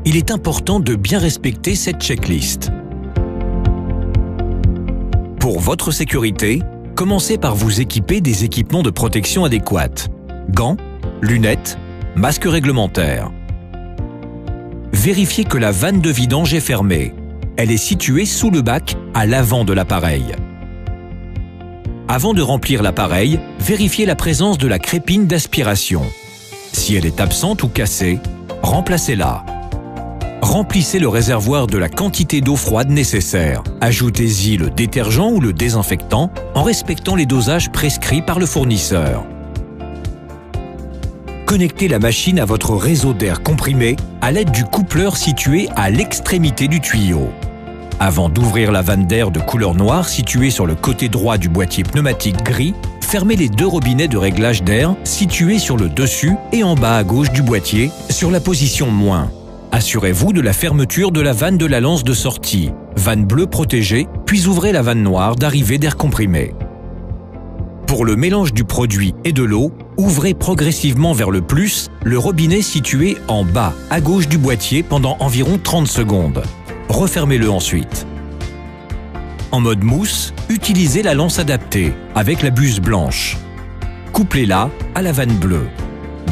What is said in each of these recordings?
il est important de bien respecter cette checklist. Pour votre sécurité, commencez par vous équiper des équipements de protection adéquats. Gants, lunettes, masque réglementaire. Vérifiez que la vanne de vidange est fermée. Elle est située sous le bac, à l'avant de l'appareil. Avant de remplir l'appareil, vérifiez la présence de la crépine d'aspiration. Si elle est absente ou cassée, remplacez-la. Remplissez le réservoir de la quantité d'eau froide nécessaire. Ajoutez-y le détergent ou le désinfectant en respectant les dosages prescrits par le fournisseur. Connectez la machine à votre réseau d'air comprimé à l'aide du coupleur situé à l'extrémité du tuyau. Avant d'ouvrir la vanne d'air de couleur noire située sur le côté droit du boîtier pneumatique gris, fermez les deux robinets de réglage d'air situés sur le dessus et en bas à gauche du boîtier, sur la position -. Assurez-vous de la fermeture de la vanne de la lance de sortie, vanne bleue protégée, puis ouvrez la vanne noire d'arrivée d'air comprimé. Pour le mélange du produit et de l'eau, ouvrez progressivement vers le plus le robinet situé en bas à gauche du boîtier pendant environ 30 secondes. Refermez-le ensuite. En mode mousse, utilisez la lance adaptée avec la buse blanche. Couplez-la à la vanne bleue.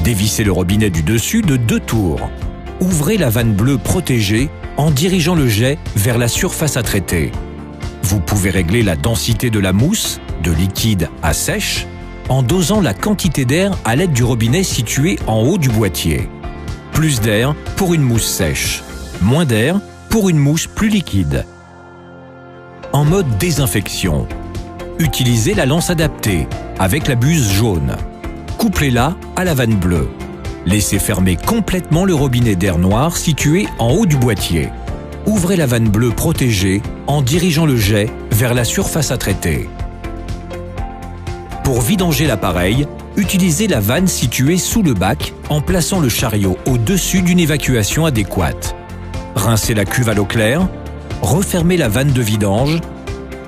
Dévissez le robinet du dessus de 2 tours. Ouvrez la vanne bleue protégée en dirigeant le jet vers la surface à traiter. Vous pouvez régler la densité de la mousse, de liquide à sèche, en dosant la quantité d'air à l'aide du robinet situé en haut du boîtier. Plus d'air pour une mousse sèche, moins d'air pour une mousse plus liquide. En mode désinfection, utilisez la lance adaptée avec la buse jaune. Couplez-la à la vanne bleue. Laissez fermer complètement le robinet d'air noir situé en haut du boîtier. Ouvrez la vanne bleue protégée en dirigeant le jet vers la surface à traiter. Pour vidanger l'appareil, utilisez la vanne située sous le bac en plaçant le chariot au-dessus d'une évacuation adéquate. Rincez la cuve à l'eau claire, refermez la vanne de vidange,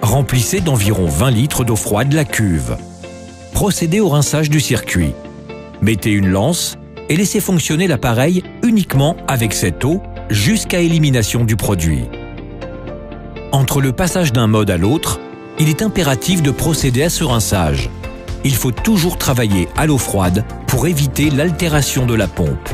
remplissez d'environ 20 litres d'eau froide la cuve. Procédez au rinçage du circuit. Mettez une lance et laissez fonctionner l'appareil uniquement avec cette eau jusqu'à élimination du produit. Entre le passage d'un mode à l'autre, il est impératif de procéder à ce rinçage. Il faut toujours travailler à l'eau froide pour éviter l'altération de la pompe.